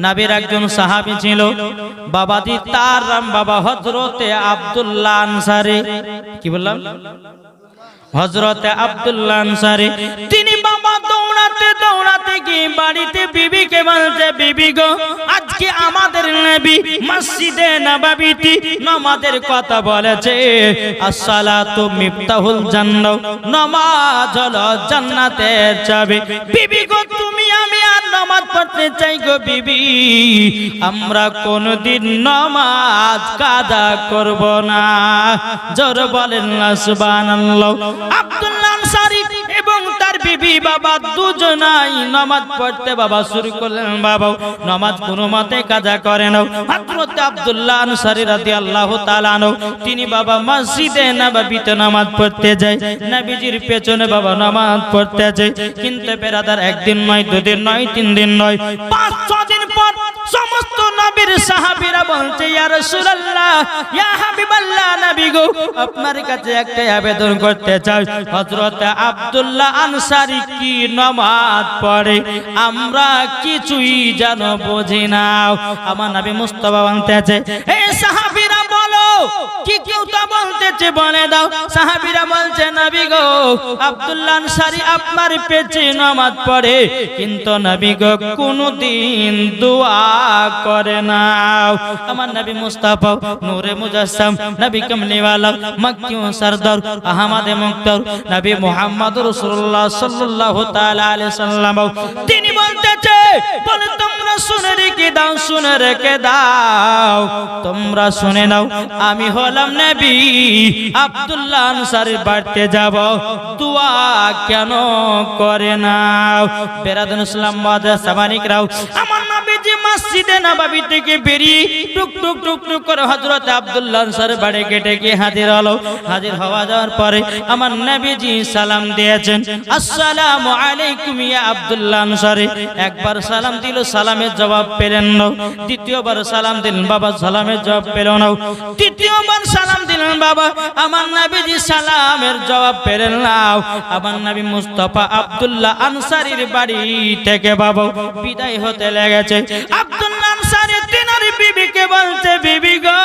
নবীর একজন সাহাবী ছিল বাবাজি, তার নাম বাবা হযরতে আব্দুল্লাহ আনসারী। কি বললাম? হযরতে আব্দুল্লাহ আনসারী। তিনি বাবা দৌড়াতে দৌড়াতে গিয়ে বাড়িতে বিবিকে বলছে, বিবি গো, আজকে আমাদের নবী মসজিদে নববীতে নামাজের কথা বলেছে, আসসালাতু মিফতাহুল জান্নাহ, নামাজ হলো জান্নাতের চাবি। বিবি গো, তুমি আমি আর নামাজ পড়তে চাই গো বিবি, আমরা কোনদিন নামাজ কাজা করব না। জোর বলেন না সুবহানাল্লাহ। আব্দুল্লাহ আনসারী এবং তার বিবি বাবা দুজনাই নামাজ পড়তে বাবা শুরু করলেন। বাবা নামাজ কোনো মতে কাজা করে না। হযরত আব্দুল্লাহ আনসারী রাদিয়াল্লাহু তাআলা আনহু তিনি বাবা মসজিদে নববীতে নামাজ পড়তে যায়, নবীজির পেছনে বাবা নামাজ পড়তে যায়। কিন্তু বেরাদার, একদিন নয়, দুদিন নয়, তিন দিন নয়, 5-6 দিন পর সমস্ত নবীর সাহাবীরা বলছে, ইয়া রাসূলুল্লাহ, ইয়া হাবিবাল্লাহ, নবী গো, আপনার কাছে একটা আবেদন করতে চাই। হযরত আব্দুল্লাহ আনসারী কি নামাজ পড়ে, আমরা কিছুই যেন বুঝি না। আমার নবী মুস্তাফা বলতেছে, এই সাহাবীরা বলো, কি কেউ তা বলতেছে বলে দাও। সাহাবীরা বলছে, নবী গো, আব্দুল্লাহ আনসারী আপনার পেছে নামাজ পড়ে, কিন্তু নবী গো কোনদিন দোয়া করে না। আমার নবী মুস্তাফা নূরে মুজাসসাম, নবী কামলিওয়ালা, মক্কি ও সরদার, আহমদে মুক্তার, নবী মুহাম্মদ রাসূলুল্লাহ সাল্লাল্লাহু তাআলা আলাইহি সাল্লাম তিনি বলতেছে, বলে তোমরা শুনে রেখে দাও, শুনে রেখে দাও, তোমরা শুনে নাও, আমি হলাম নবী, আব্দুল্লাহ আনসারীর বাড়িতে যাব, দোয়া কেন করে না? বেরাদান ইসলাম মাদ্রাসা সামানিকরাও, আমার নবীজি মসজিদে নববী থেকে বেরিয়ে টুক টুক টুক টুক করে হযরত আব্দুল্লাহ আনসারীর বাড়ি গেটে গিয়ে হাজির হলো। হাজির হওয়া যাওয়ার পরে আমার নবীজি সালাম দিয়েছেন, আসসালামু আলাইকুম ইয়া আব্দুল্লাহ আনসারী। একবার সালাম দিল, সালামের জবাব পেলেন না। দ্বিতীয়বার সালাম দিলেন, বাবা সালামের জবাব পেল না। তৃতীয়বার সালাম দিলেন, বাবা আমার নবীজি সালামের জবাব পেলেন না। আমার নবী মুস্তাফা আব্দুল্লাহ আনসারীর বাড়ি থেকে বাবা বিদায় হতে লেগেছে। আব্দুল্লাহ আনসারী তিনার বিবিকে বলছে, বিবি গো,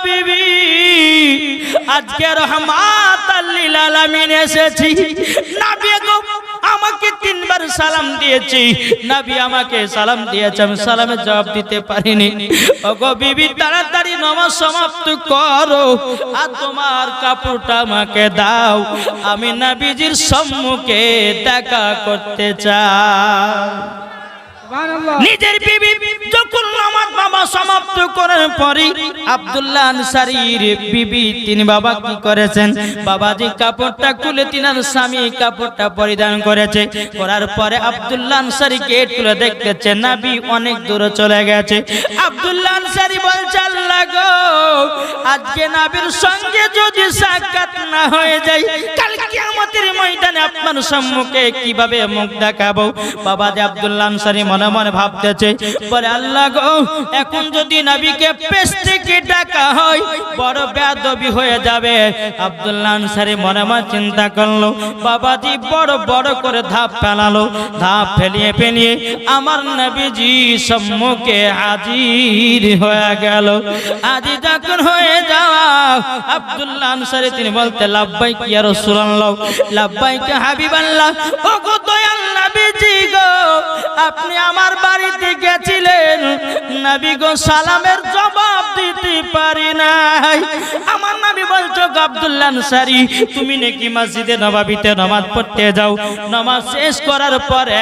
বিবি, আজকে রহমাতাল লিল আলামিন এসেছি। নবী গো আমাকে 3 বার সালাম দিয়েছি, নবী আমাকে সালাম দিয়েছে, আমি সালামের জবাব দিতে পারিনি। ওগো বিবি, তাড়াতাড়ি নামাজ সমাপ্ত করো আর তোমার কাপড়টা আমাকে দাও, আমি নবীজির সম্মুখে দেখা করতে চাই। নিজের বিবি যখন নামাজ বাবা সমাপ্ত করার পরে আব্দুল্লাহ আনসারীর বিবি তিনি বাবা কি করেছেন, বাবাজি কাপড়টা খুলে তিনার স্বামী কাপড়টা পরিধান করেছে। করার পরে আব্দুল্লাহ আনসারী গেট খুলে দেখতেছে নবী অনেক দূরে চলে গেছে। আব্দুল্লাহ আনসারী বলছে, আল্লাহ গো, আজকে নবীর সঙ্গে যদি সাক্ষাৎ না হয়ে যায়, কাল কিয়ামতের ময়দানে আপনার সম্মুখে কিভাবে মুখ দেখাবো? বাবাজি আব্দুল্লাহ আনসারী মনে মনে ভাবতেছে, বলে আল্লাহ গো, এখন যদি নবীকে পেশ থেকে ডাকা হয় বড় বেয়াদবি হয়ে যাবে। আব্দুল্লাহ আনসারী মনে মনে চিন্তা করলো, বাবাজি বড় বড় করে ধাপ ফেলালো। ধাপ ফেলিয়ে ফেলিয়ে আমার নবীজি সম্মুখে হাজির হয়ে গেল। আজি যখন হয়ে যাওয়া আব্দুল্লাহ আনসারী তিনি বলতে, লাব্বাইক ইয়া রাসূলুল্লাহ, লাব্বাইক হাবিবাল্লাহ, ও গো দয়াল নবীজি গো, আপনি আমার বাড়িতে গেছিলেন, নবী গো সালামের জবাব দিতে পারি নাই। আমার নবী বলছো, আব্দুল্লাহ আনসারী, তুমি নাকি মসজিদে নববীতে নামাজ পড়তে যাও, নামাজ শেষ করার পরে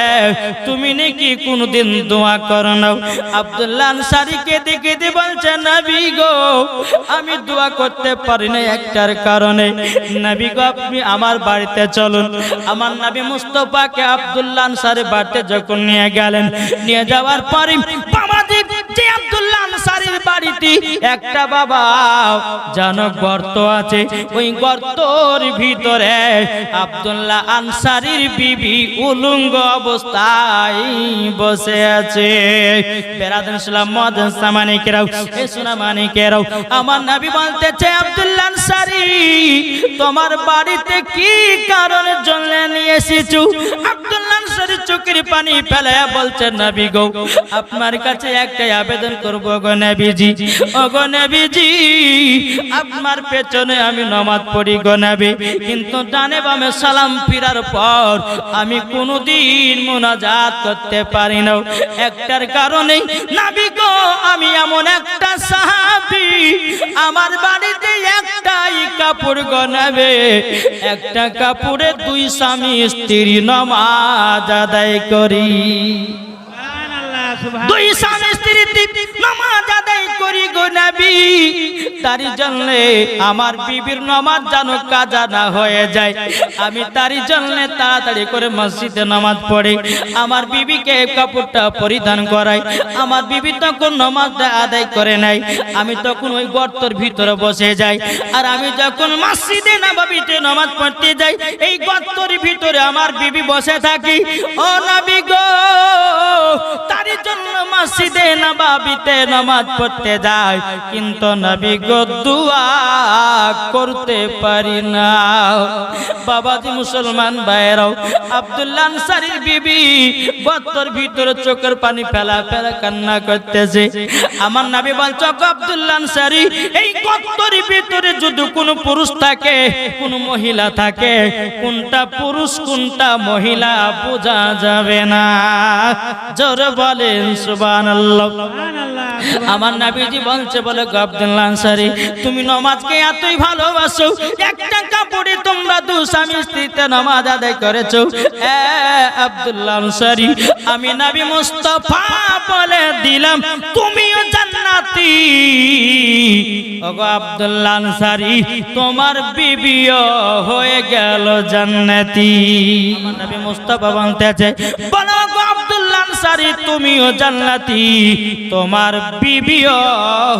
তুমি নাকি কোনদিন দোয়া করো না? আব্দুল্লাহ আনসারীকে দেখে বলছে, নবী গো, আমি দোয়া করতে পারি না একটার কারণে। নবী গো, আপনি আমার বাড়িতে চলুন। আমার নবী মুস্তাফাকে আব্দুল্লাহ আনসারী বাড়িতে যখন নিয়ে গেলেন, নিয়ে যাওয়ার পরে বাবাজি যে আব্দুল্লাহ আনসারীর বাড়িতে একটা বাবা জানো গর্ত আছে, ওই গর্তর ভিতরে আব্দুল্লাহ আনসারীর বিবি উলঙ্গ অবস্থায় বসে আছে। বেরাদান ইসলাম মাদ্রাসা সামানিকেরাও, এ সোনা মানিকেরাও, আমার নবী বলতেছে, আব্দুল্লাহ আনসারী, তোমার বাড়িতে কি কারণের জন্য নিয়ে এসেছো? আব্দুল্লাহ আনসারী হযরত চোখের পানি ফেলায়া বলছে নবী গো আপনার কাছে একটাই আবেদন করব গো নবীজি ও গো নবীজি আপনার পেছনে আমি নামাজ পড়ি গো নবী কিন্তু ডানে বামে সালাম ফিরার পর আমি কোনোদিন মুনাজাত করতে পারি না একটার কারণে নবী গো আমি এমন একটা সাহাবী আমার বাড়িতে একটাই কাপড় গো নবী একটা কাপড়ে দুই স্বামী স্ত্রী নামাজ আদায় করি দুই স্বামী স্ত্রী নামাজ আদায় করি গো নবী তার জন্য আমার বিবির নামাজ যেন কাজা না হয়ে যায় আমি তার জন্য তাড়াতাড়ি করে মসজিদে নামাজ পড়ি আমার বিবিকে কাপড়টা পরিধান করাই আমার বিবি তখন নামাজটা আদায় করে নাই আমি তখন ওই গর্তের ভিতরে বসে যাই আর আমি যখন মসজিদে নববীতে নামাজ পড়তে যাই এই গর্তের ভিতরে আমার বিবি বসে থাকি ও নবী গো তার জন্য মসজিদে নববীতে নামাজ পড়তে যাই কিন্তু নবী গো দুআ করতে পারি না বাবাজি মুসলমান ভাইরাও আব্দুল্লাহ আনসারীর বিবি গর্তের ভিতরে চোখের পানি ফেলা ফেলা কান্না করতেছে আমার নবী বলছে আব্দুল্লাহ আনসারী এই গর্তের ভিতরে যদি কোনো পুরুষ থাকে কোনো মহিলা থাকে কোনটা পুরুষ কোনটা মহিলা বোঝা যাবে না জোরে বলেন সুবহানাল্লাহ আমার নবীজি বলছে বলে আব্দুল্লাহ আনসারী তুমি নামাজকে এতই ভালোবাসো একটা কাপড়ে তোমরা দুই স্বামী স্ত্রীতে নামাজ আদায় করেছো আব্দুল্লাহ আনসারী আমি নবী মুস্তাফা বলে দিলাম তুমিও জান্নাতি ওগো আব্দুল্লাহ আনসারী তোমার বিবিও হয়ে গেল জান্নাতি আমার নবী মুস্তাফা বলতেছে বলো গো আব্দুল্লাহ আনসারী তুমিও জান্নাতি তোমার বিবিও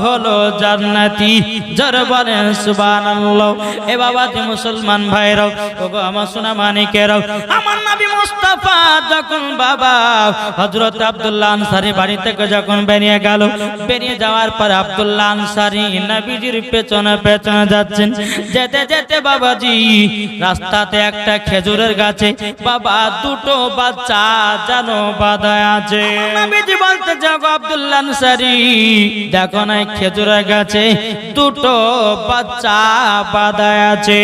হলো জান্নাতি জোরে বলেন সুবহানাল্লাহ এ বাবাজি মুসলমান ভাইরাও ওগো আমার সোনা মানিকেরাও আমার নবী মুস্তাফা যখন বাবা হযরত আব্দুল্লাহ আনসারী বাড়ি থেকে যখন বেরিয়ে গেল বেরিয়ে যাওয়ার পর আব্দুল্লাহ আনসারী নবীজির পেছনে পেছনে যাচ্ছেন যেতে যেতে বাবাজি রাস্তাতে একটা খেজুরের গাছে বাবা দুটো বাচ্চা জানো বাঁধা আছে নবীজি বলতে যাও আব্দুল্লাহ আনসারী দেখো না খেজুরের গাছে দুটো বাচ্চা বাঁধা আছে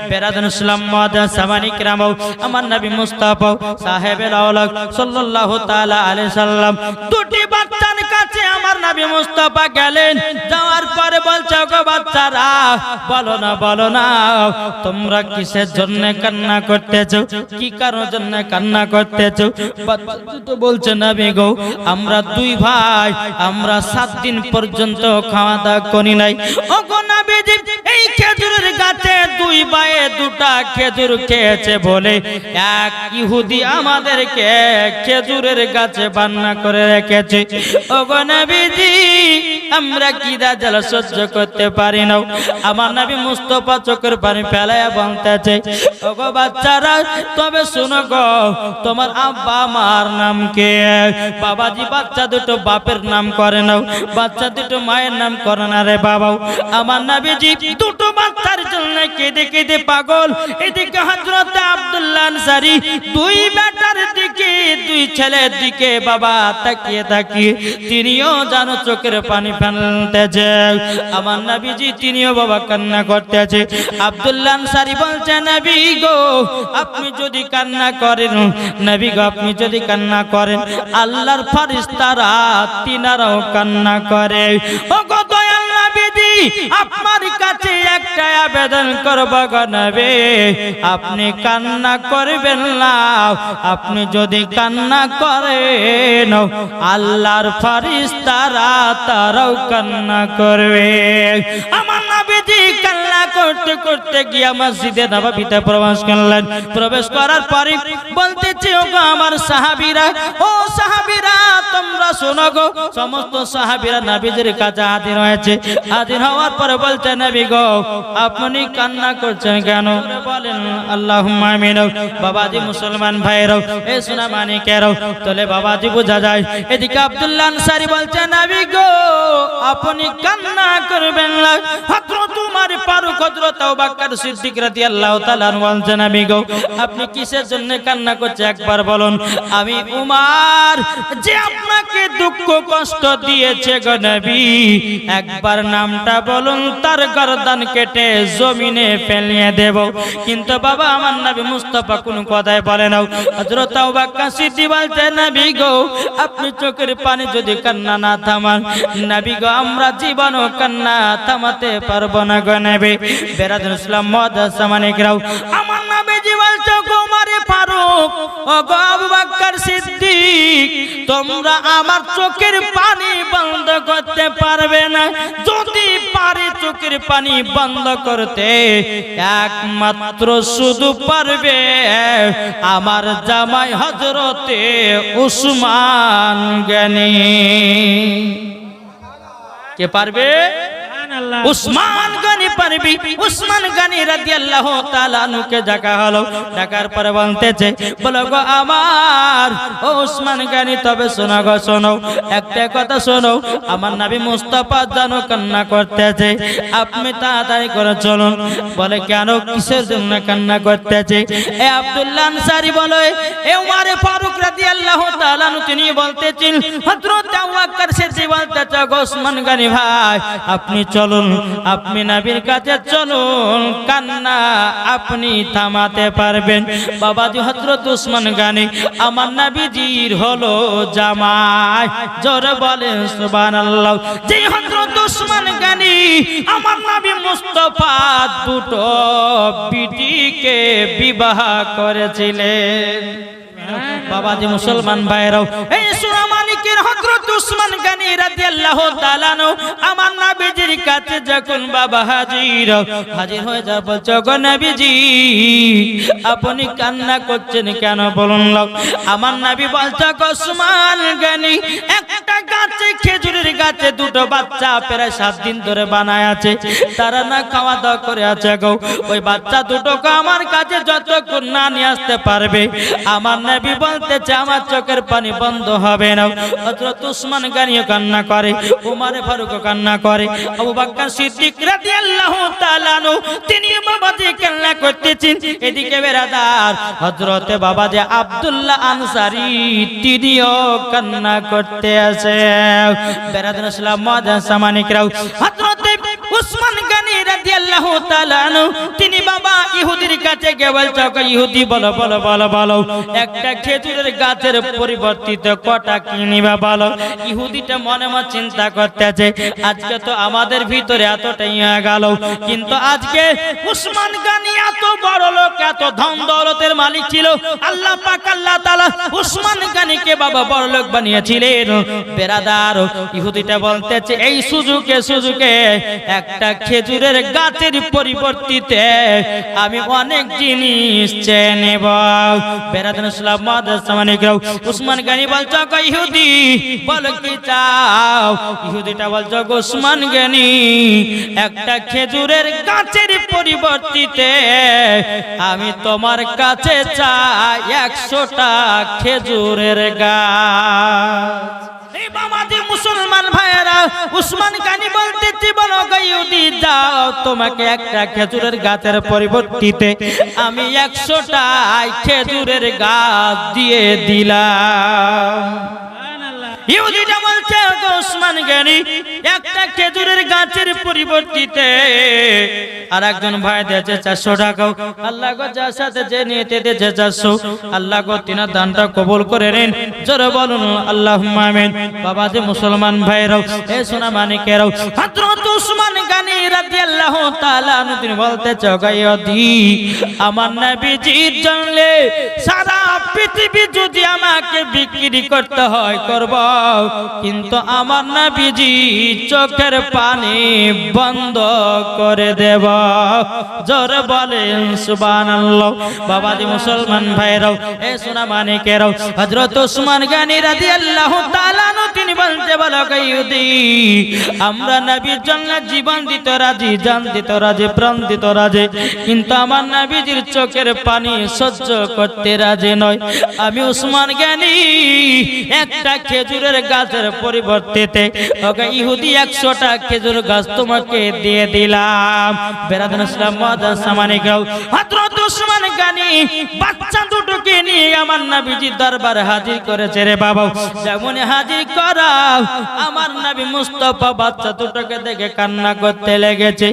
বেরাদান ইসলাম মুআদ্দাস সামানি کرام আমার নবী মুস্তাফা সাহেবের আওলাদ সাল্লাল্লাহু তাআলা আলাইহি সাল্লাম দুটি বাচ্চার কাছে আমার নবী মুস্তাফা গেলেন যাওয়ার পরে বলছে গো বাচ্চারা বলো না তোমরা কিসের জন্য কান্না করতেছো কি কারণের জন্য কান্না করতেছো বাচ্চা দুটো বলছে নবী গো আমরা দুই ভাই আমরা 7 দিন পর্যন্ত খাওয়া দাওয়া করি নাই ওগো নবীজি এই খেজুরের গাছে দুই ভাইয়ে দুটা খেজুর খেয়েছে বলে এক ইহুদি আমাদেরকে খেজুরের গাছে বান্না করে রেখেছে ওগো নবীজি আমরা কিদা জ্বালা সহ্য করতে পারি না আমার নবী মুস্তাফা চোখের পানি ফেলায়া বলতেছে ওগো বাচ্চারা তবে শোনো গো তোমার আব্বা মার নাম কি বাবাজি বাচ্চা দুটো বাপের নাম করে নাও বাচ্চা দুটো মায়ের নাম করে না রে বাবা আমার নবীজি দুটো বাচ্চার জন্য কেঁদে কেঁদে পাগল এদিকে হযরত আব্দুল্লাহ আনসারী দুই বেটার দিকে দুই ছেলের দিকে বাবা তাকিয়ে তাকিয়ে তিনিও জানো চোখের পানি ফেলতেছে আমার নবীজি তিনিও বাবা কান্না করতেছে আব্দুল্লাহ আনসারী বলছে নবী গো আপনি যদি কান্না করেন নবী গো আপনি যদি কান্না করেন আল্লাহর ফেরেশতারা তিনারাও কান্না করে ওগো দয়াল নবীজি আপনার কাছে একটা আবেদন করব গো নবী আপনি কান্না করবেন না আপনি যদি কান্না করেন আল্লাহর ফেরেশতারা তারাও কান্না করবে আমার নবীজি কান্না করতে করতে গিয়ে মসজিদে নববীতে প্রবেশ করলেন প্রবেশ করার পরে বলতেছে ওগো আমার সাহাবীরা ও সাহাবীরা তোমরা শোনো গো সমস্ত সাহাবীরা নবীজির কাছে হাজির হয়েছে হাজির হওয়ার পরে বলছে নবী গো আপনি কান্না করছেন কেন বলেন আল্লাহুম্মা আমিন বাবাজি মুসলমান ভাইরাও এ সোনা মানিকেরাও তাহলে বাবাজি বোঝা যায় এদিকে আব্দুল্লাহ আনসারী বলছে নবী গো আপনি কান্না করবেন না হযরত উমর ফারুক হযরত আবু বকর সিদ্দিক রাদিয়াল্লাহু তাআলা বলছেন নবী গো আপনি কিসের জন্য কান্না করছেন একবার বলুন। আমি উমর যে আপনাকে দুঃখ কষ্ট দিয়েছে গো নবী একবার নামটা বলুন তার গর্দান কেটে জমিনে ফেলিয়ে দেব। কিন্তু বাবা আমার নবী মুস্তাফা কোনো কথাই বলে না। হযরত আবু বকর সিদ্দিক বলছেন নবী গো আপনি চোখের পানি যদি কান্না না থামান নবী গো আমরা জীবনও কান্না থামাতে পারবো না গো নবী। বেরাদুল ইসলাম মুআদ্দাস সামানিকরাও আমার নবীজি বলছে গো উমর ফারুক ও গো আবু বকর সিদ্দিক তোমরা আমার চোখের পানি বন্ধ করতে পারবে না। যদি পারে চোখের পানি বন্ধ করতে একমাত্র শুধু পারবে আমার জামাই হযরতে উসমান গনি। কে পারবে? উসমান গনি পারবি। উসমান গনি রাদিয়াল্লাহু তাআলা আনহুকে ডাকা হলো। ডাকার পরে বলতেছে বলো গো আমার ও উসমান গনি তবে শোনো গো শোনো একটা কথা শোনো আমার নবী মুস্তাফা জানো কান্না করতেছে আপনি তাড়াতাড়ি করে চলুন। বলে কেন কিসের জন্য কান্না করতেছে? এ আব্দুল্লাহ আনসারী বলে এ উমর ফারুক রাদিয়াল্লাহু তাআলা আনহু তিনি বলতেছেন হযরত আবু বকর সিদ্দিক বলতেছে গো উসমান গনি ভাই আপনি চলুন আপনি নবীর কাছে চলুন কান্না আপনি থামাতে পারবেন। বাবাজি হযরত উসমান গনি আমার নবীজির হলো জামাই। জোরে বলেন সুবহানাল্লাহ। যে হযরত উসমান গনি আমার নবী মুস্তাফা দুটো বিটিকে বিবাহ করেছিলেন। বাবাজি মুসলমান ভাইরাও এই সূরা মালিকের হযরত উসমান গনি রাদিয়াল্লাহু তাআলা আনহু আমার নবীজির কাছে যখন বাবা হাজির হয়ে যা বলছো গো নবীজি আপনি কান্না করছেন কেন বলুন। আমার নবী বলছে গো উসমান গনি একটা গাছে খেজুরের গাছে দুটো বাচ্চা প্রায় 7 দিন ধরে বানায় আছে তারা না খাওয়া দাওয়া করে আছে গো। ওই বাচ্চা দুটোকে আমার কাছে যতক্ষণ না নিয়ে আসতে পারবে আমার নবী বলতেছে আমার চোখের পানি বন্ধ হবে না। হযরত উসমান গনিও কান্না করে উমর ফারুক কান্না করে আবু বকর সিদ্দিক রাদিয়াল্লাহু তাআলা আনহু তিনি বাবাজি কান্না করতেছেন। এদিকে বেরাদার হযরতে বাবাজি আব্দুল্লাহ আনসারী তিনিও কান্না করতে আছে। বেরাদার ইসলাম মুআদ্দাস সামানিকরাও হযরতে উসমান গনি রাদিয়াল্লাহু তাআলা আনহু তিনি বাবা ইহুদির কাছে গিয়ে বলছে ইহুদি বলো বলো বলো বলো একটা খেজুরের গাছের পরিবর্তিত কটা কিনিবা বলো। ইহুদিটা মনে মনে চিন্তা করতেছে আজকে তো আমাদের ভিতরে এতটাই হয়ে গেল কিন্তু আজকে উসমান গনি এত বড় লোক এত ধন দৌলতের মালিক ছিল আল্লাহ পাক আল্লাহ তাআলা উসমান গনিকে বাবা বড় লোক বানিয়েছিলেন। বেরাদার ইহুদিটা বলতেছে এই সুযোগে একটা খেজুরের গাছের পরিবর্তিতে আমি অনেক জিনিস চেয়ে নেব। বেরাদার ইসলাম মুআদ্দাস সামানিকরাও উসমান গনি বলছে ইহুদি বলো কি চাও? ইহুদিটা বলছে উসমান গনি একটা খেজুরের গাছের পরিবর্তিতে আমি তোমার কাছে চাই 100টা খেজুরের গাছ। মুসলমান ভাইয়েরা উসমান গনি বলতেছি বলো ইহুদি যাও তোমাকে একটা খেজুরের গাছের পরিবর্তিতে আমি 100টা খেজুরের গাছ দিয়ে দিলাম। ইহুদিটা বলছে উসমান গনি একটা খেজুরের গাছের পরিবর্তিতে আর একজন ভাই দিয়েছে 400 টাকা। আল্লাহ গো যার সাথে যে নিতে দিয়েছে 400 আল্লাহ গো তিনার দানটা কবুল করে নিন। জোরে বলুন আল্লাহুম্মা আমিন। বাবাজি মুসলমান ভাইরাও এ সোনা মানিকেরাও হযরত উসমান গনি রাদিয়াল্লাহু তাআলা আনহু তিনি বলতেছে ইহুদি আমার নবীজির জন্য সারা পৃথিবী যদি আমাকে বিক্রি করতে হয় করব কিন্তু আমার নবীজি চোখের পানি বন্ধ করে দেব। জোরে বলেন সুবহানাল্লাহ। বাবাজি মুসলমান ভাইরাও এ সোনা মানিকেরাও হযরত উসমান গনি রাদিয়াল্লাহু তাআলা আনহু তিনি বলতে বলো বলো গো ইহুদি, আমরা নবীর জন্য জীবন দিতে রাজি, জান দিতে রাজি, প্রাণ দিতে রাজি, কিন্তু আমার নবীজির চোখের পানি সহ্য করতে রাজি নয়। আমি উসমান গনি একটা খেজুরের গাছের পরিবর্তে ওকে ইহুদি 100টা খেজুর গাছ তোমাকে দিয়ে দিলাম। বেরাদান ইসলাম মুআজ্জাজ সামানিকাও, হযরত উসমান গনি বাচ্চা দুটোকে নিয়ে আমার নবীজির দরবারে হাজির করেছে রে বাবা। যেমন হাজির করাও আমার নবী মুস্তাফা বাচ্চা দুটোকে দেখে কান্না করতে লেগেছে।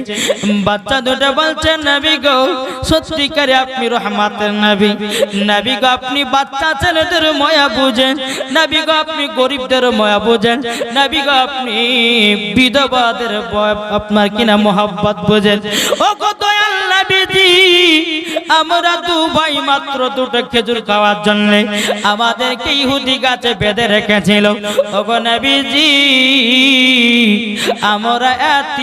বাচ্চা দুটো বলছে, নবী গো সত্যিকারে আপনি রহমতের নবী, নবী গো আপনি বাচ্চা ছেলেদের মায়া বুঝেন, নবী গো আপনি গরিবদের মায়া বুঝেন, নবী গো আপনি বিধবাদের আপনার কিনা মোহাব্বত বুঝেন। ও গো দয়াল নবীজি, আমরা দু ভাই মাত্র দুটো খেজুর খাওয়ার জন্য আমাদেরকে ইহুদি গাছে বেঁধে রেখেছিল। ও গো নবীজি, আমরা এত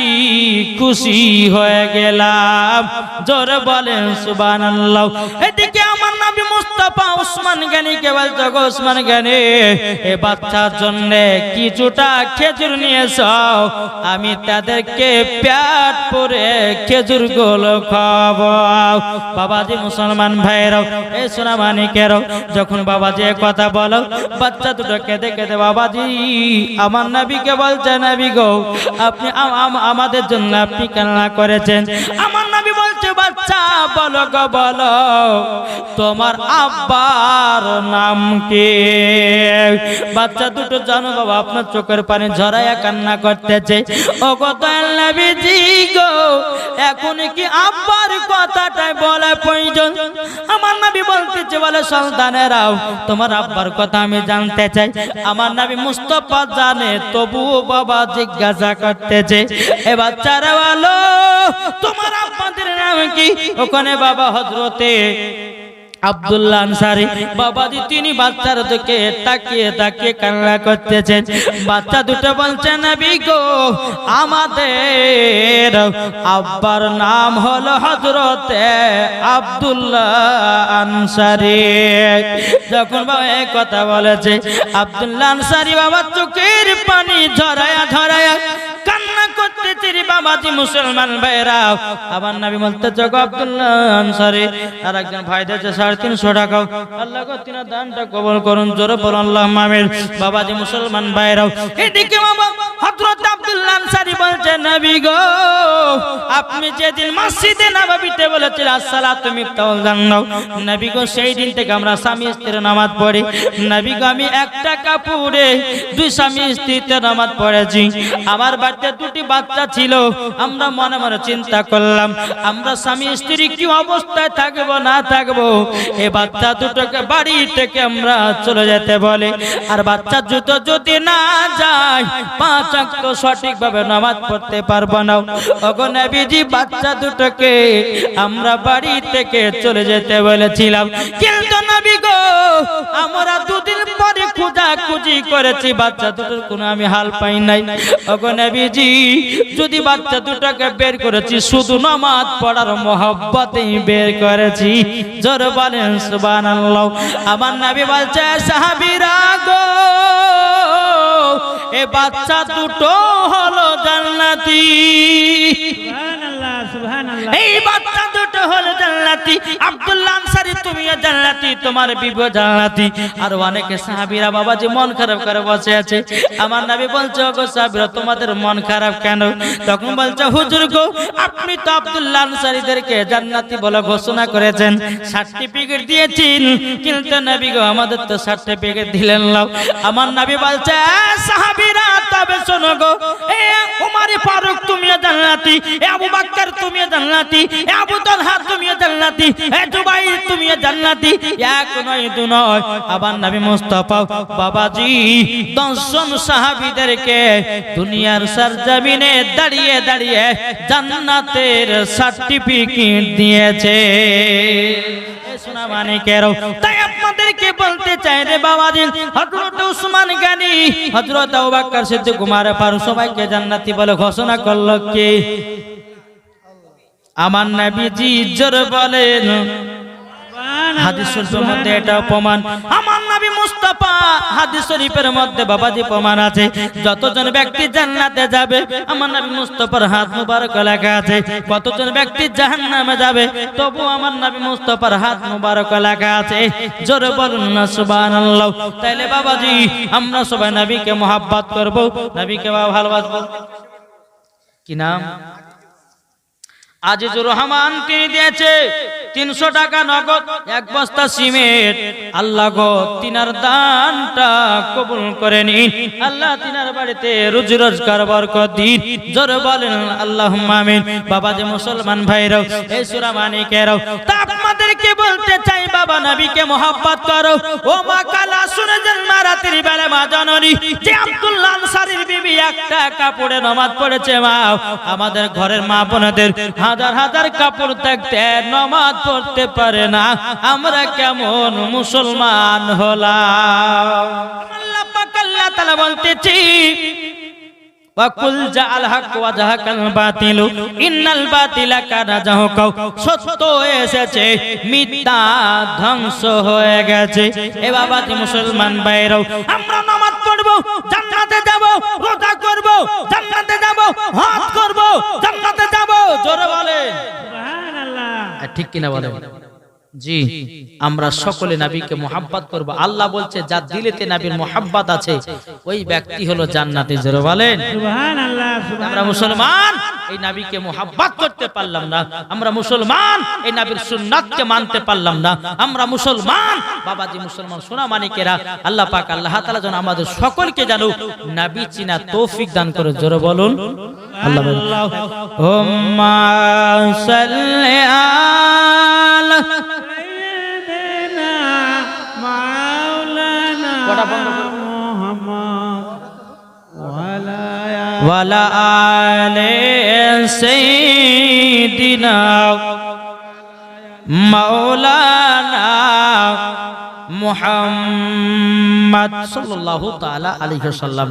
খুশি হয়ে গেলাম, জোরে বলেন সুবহানাল্লাহ। এদিকে আমার নবী মুস্তাফা উসমান গনিকে বলতো, গো উসমান গনি, এ বাচ্চার জন্য কিছুটা খেজুর নিয়ে এসো, আমি তাদেরকে পেট ভরে খেজুর গুলো খাওয়াবো। বাবাজি মুসলমান ভাইরাও, এই সোনা মানিকেরাও, যখন বাবাজি কথা বলো, বাচ্চা দুটো কেঁদে কেঁদে বাবাজি আমার নবীকে বলছে, নবী গো আপনি আমাদের জন্য আপনি কান্না করেছেন। আমার নবী বলছে, বাচ্চা বলো গো বলো, তোমার আব্বার নাম কি? বাচ্চা দুটো জানো বাবা আপনার চোখের পানি ঝরাইয়া কান্না করতেছে। ও গো দয়াল নবীজি গো, এখন কি আব্বার কথাটাই বলা প্রয়োজন? আমার নবী বলতেছে, বলে সন্তানেরাও তোমার আব্বার কথা আমি জানতে চাই। আমার নবী মুস্তাফা জানে, তবুও বাবা জিজ্ঞাসা করতেছে, এ বাচ্চারা বলো তোমার আব্বাদের নাম কি? ওখানে বাবা হযরতে আব্দুল্লাহ আনসারী বাবাজি তিনি বাচ্চার দিকে তাকিয়ে তাকিয়ে কান্না করতেছেন। বাচ্চা দুটো বলছে, নবী গো আমাদের আব্বার নাম হলো হযরতে আব্দুল্লাহ আনসারী। যখন বাবা এই কথা বলেছে, আব্দুল্লাহ আনসারী বাবা চোখের পানি ঝরায়া ঝরায়া কান্না করতেছে রে বাবাজি মুসলমান ভাইরা। আমার নবী বলতে, জগ আব্দুল্লাহ আনসারী আর একজন ভাই দিয়েছে 350 টাকা, আল্লাহ গো তিনার দানটা কবুল করুন, জোরে বলুন আল্লাহুম্মা আমিন। বাবাজি মুসলমান ভাইরা, এদিকে বাবা হযরত আব্দুল্লাহ আনসারী বলছে, নবী গো আপনি যেদিন মসজিদে নববীতে বলেছিলেন আসসালাতু মিফতাহুল জান্নাহ, নবী গো সেই দিন থেকে আমরা স্বামী স্ত্রীর নামাজ পড়ি। নবী গো আমি একটা কাপড়ে দুই স্বামী স্ত্রীতে নামাজ পড়েছি। আমার বাড়িতে দুটি বাচ্চা ছিল, আমরা মনে মনে চিন্তা করলাম আমরা স্বামী স্ত্রী কি অবস্থায় থাকবো না থাকবো, এই বাচ্চা দুটোকে বাড়ি থেকে আমরা চলে যেতে বলে। আর বাচ্চা দুটো যদি না যায় 5 ওয়াক্ত সঠিকভাবে নামাজ পড়তে পারবো না। ওগো নবীজি বাচ্চা দুটোকে আমরা বাড়ি থেকে চলে যেতে বলেছিলাম, কিন্তু নবী গো আমরা দুদিন পরে খোঁজাখুঁজি করেছি, বাচ্চা দুটোর কোনো আমি হাল পাই নাই। ওগো নবীজি যদি বাচ্চা দুটোকে বের করেছি শুধু নামাজ পড়ার মহব্বতেই বের করেছি, জোরে বলেন সুবহানাল্লাহ। আমার নবী বলছে, সাহাবীরা গো এ বাচ্চা দুটো হলো জান্নাতি, সুবহানাল্লাহ সুবহানাল্লাহ, এই বাচ্চা দুটো হলো জান্নাতি। আব্দুল্লাহ আনসারী তুমিও জান্নাতি, তোমার বিবিও জান্নাতি। আর অনেকে সাহাবীরা বাবাজি মন খারাপ করে বসে আছে। আমার নবী বলছে, ওগো সাহাবীরা তোমাদের মন খারাপ কেন? তখন বলছে, হুজুর গো আপনি তো আব্দুল্লাহ আনসারীদেরকে জান্নাতি বলে ঘোষণা করেছেন, সার্টিফিকেট দিয়েছেন, কিন্তু নবী গো আমাদের তো সার্টিফিকেট দিলেন না। আমার নবী বলছে, সাহাবীরা তবে শোনো গো, এ উমর ফারুক তুমিও জান্নাতি, এ আবু বকর তুমিও জান্নাতি, এ আবু তালহা তুমিও জান্নাতি, এ জুবাইর তুমিও জান্নাতি। এক নয় দু নয়, আবার নবী মুস্তাফা বাবাজি 10 জন সাহাবীদেরকে দুনিয়ার সরজমিনে দাঁড়িয়ে দাঁড়িয়ে জান্নাতের সার্টিফিকেট দিয়েছে। সোনা মানিকেরও, তাই আপনাদেরকে বলতে চাই রে বাবাজি, হযরত উসমান গনি, হযরত আবু বকর সিদ্দিক, উমর ফারুক সবাইকে জান্নাতি বলে ঘোষণা করলো কে? আমার নবীজি। জোরে বলেন, হাদিস শরীফের মধ্যে এটা প্রমাণ। আমার নবী মুস্তাফা মুস্তাফা হাদিস শরীফের মধ্যে বাবাজি প্রমাণ আছে যতজন ব্যক্তি জান্নাতে যাবে আমার নবী মুস্তাফার হাত মুবারক লেখা আছে, কতজন ব্যক্তি জাহান্নামে যাবে তবু আমার নবী মুস্তাফার হাত মুবারক লেখা আছে। জোরে বলুন না সুবহানাল্লাহ। তাইলে বাবাজি আমরা সবাই নবীকে মোহাব্বত করব, নবীকে ভালোবাসবো। কি নাম? আজিজুর রহমান তিনি দিয়েছে 300 টাকা নগদ, 1 বস্তা সিমেন্ট। আল্লাহ গো তিনার দানটা কবুল করে নিন, আল্লাহ তিনার বাড়িতে রুজি রোজগার বরকত দিন। জোরে বলেন আল্লাহুম্মা আমিন। বাবা যে মুসলমান ভাইরাও, এই সূরা মানিকেরাও, তা আপনাদেরকে বলতে চাই বাবা নবীকে মোহাব্বত করো। ও মা কালা শুনে যান মা রাতের বেলা মা জননী যে আব্দুল্লাহ আনসারীর বিবি একটা কাপড়ে নামাজ পড়েছে। মা আমাদের ঘরের মা বোনদের হাজার হাজার কাপড় থাকতে নামাজ পড়তে পারে না, আমরা কেমন মুসলমান হলাম? আল্লাহ পাক আল্লাহ তাআলা বলতেছি ওয়াকুল জাআল হক ওয়া জাহাকাল বাতিল ইন্নাল বাতিলা কানা জাহুকা। সত্য এসেছে মিথ্যা ধ্বংস হয়ে গেছে। এ বাবাজি মুসলমান ভাইরাও, আমরা নামাজ পড়ব, জান্নাতে যাব, রোজা করব, জান্নাতে যাব, হজ করব, জান্নাতে যাব। জোরে বলে সুবহানাল্লাহ। ঠিক কিনা বলে? জি, আমরা সকলে নবীকে মোহাব্বত করব। আল্লাহ বলছে যার দিলেতে নবীর মোহাব্বত আছে ওই ব্যক্তি হলো জান্নাতে। জোরে বলেন সুবহানাল্লাহ। আমরা মুসলমান এই নবীকে মোহাব্বত করতে পারলাম না, আমরা মুসলমান এই নবীর সুন্নাতকে মানতে পারলাম না, আমরা মুসলমান। বাবাজি মুসলমান সোনা মানিকেরা, আল্লাহ পাক আল্লাহ তাআলা যেন আমাদের সকলকে জানো নবী চিনা তৌফিক দান করে। জোরে বলুন আল্লাহুম্মা সাল্লি আলা ওয়ালা আলে সাইয়্যিদিনা মাওলানা মুহাম্মদ সাল্লাল্লাহু তাআলা আলাইহি ওয়াসাল্লাম।